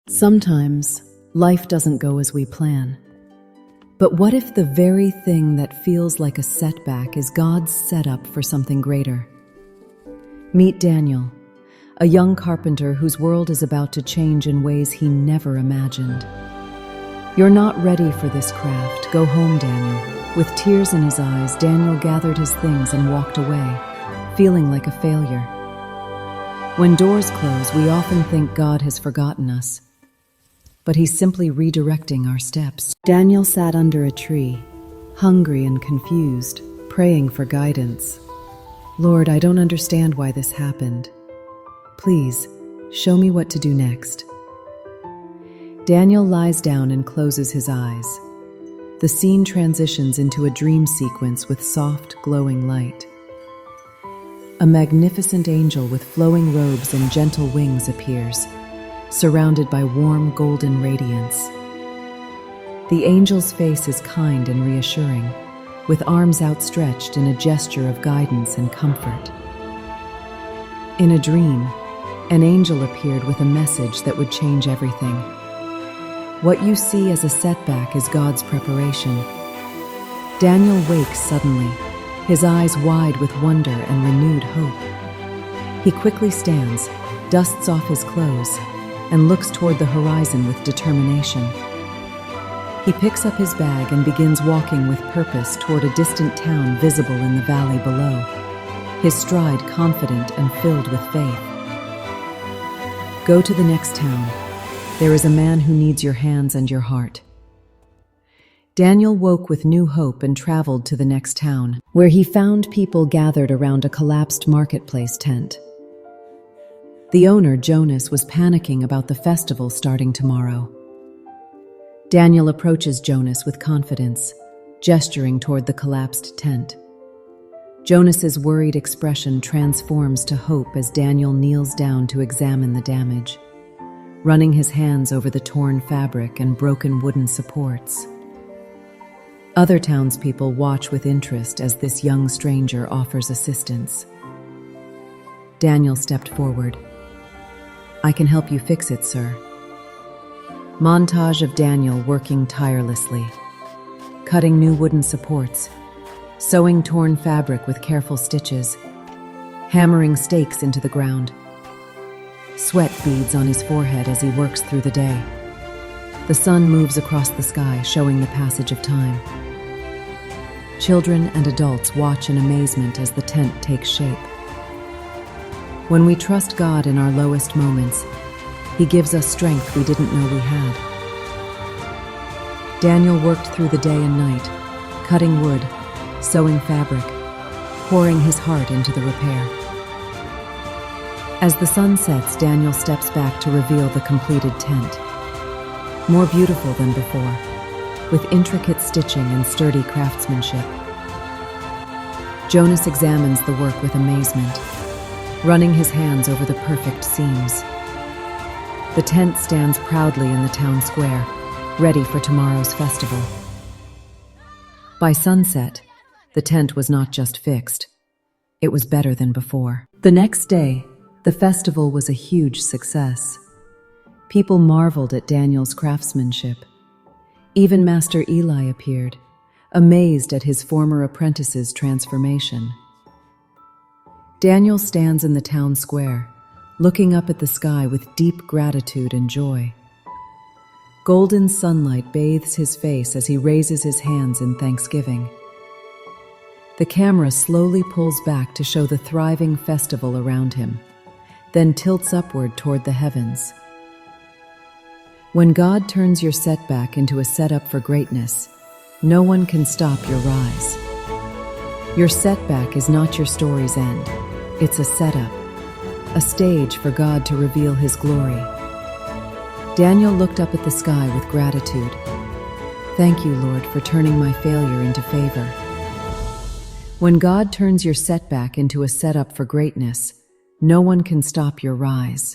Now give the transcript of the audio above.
Sometimes, life doesn't go as we plan. But what if the very thing that feels like a setback is God's setup for something greater? Meet Daniel, a young carpenter whose world is about to change in ways he never imagined. "You're not ready for this craft. Go home, Daniel." With tears in his eyes, Daniel gathered his things and walked away, feeling like a failure. When doors close, we often think God has forgotten us. But he's simply redirecting our steps. Daniel sat under a tree, hungry and confused, praying for guidance. "Lord, I don't understand why this happened. Please, show me what to do next." Daniel lies down and closes his eyes. The scene transitions into a dream sequence with soft, glowing light. A magnificent angel with flowing robes and gentle wings appears, surrounded by warm golden radiance. The angel's face is kind and reassuring, with arms outstretched in a gesture of guidance and comfort. In a dream, an angel appeared with a message that would change everything. What you see as a setback is God's preparation. Daniel wakes suddenly, his eyes wide with wonder and renewed hope. He quickly stands, dusts off his clothes, and looks toward the horizon with determination. He picks up his bag and begins walking with purpose toward a distant town visible in the valley below, his stride confident and filled with faith. "Go to the next town. There is a man who needs your hands and your heart." Daniel woke with new hope and traveled to the next town, where he found people gathered around a collapsed marketplace tent. The owner, Jonas, was panicking about the festival starting tomorrow. Daniel approaches Jonas with confidence, gesturing toward the collapsed tent. Jonas's worried expression transforms to hope as Daniel kneels down to examine the damage, running his hands over the torn fabric and broken wooden supports. Other townspeople watch with interest as this young stranger offers assistance. Daniel stepped forward. "I can help you fix it, sir." Montage of Daniel working tirelessly, cutting new wooden supports, sewing torn fabric with careful stitches, hammering stakes into the ground. Sweat beads on his forehead as he works through the day. The sun moves across the sky, showing the passage of time. Children and adults watch in amazement as the tent takes shape. When we trust God in our lowest moments, He gives us strength we didn't know we had. Daniel worked through the day and night, cutting wood, sewing fabric, pouring his heart into the repair. As the sun sets, Daniel steps back to reveal the completed tent. More beautiful than before, with intricate stitching and sturdy craftsmanship. Jonas examines the work with amazement, running his hands over the perfect seams. The tent stands proudly in the town square, ready for tomorrow's festival. By sunset, the tent was not just fixed, it was better than before. The next day, the festival was a huge success. People marveled at Daniel's craftsmanship. Even Master Eli appeared, amazed at his former apprentice's transformation. Daniel stands in the town square, looking up at the sky with deep gratitude and joy. Golden sunlight bathes his face as he raises his hands in thanksgiving. The camera slowly pulls back to show the thriving festival around him, then tilts upward toward the heavens. When God turns your setback into a setup for greatness, no one can stop your rise. Your setback is not your story's end. It's a setup, a stage for God to reveal His glory. Daniel looked up at the sky with gratitude. "Thank you, Lord, for turning my failure into favor." When God turns your setback into a setup for greatness, no one can stop your rise.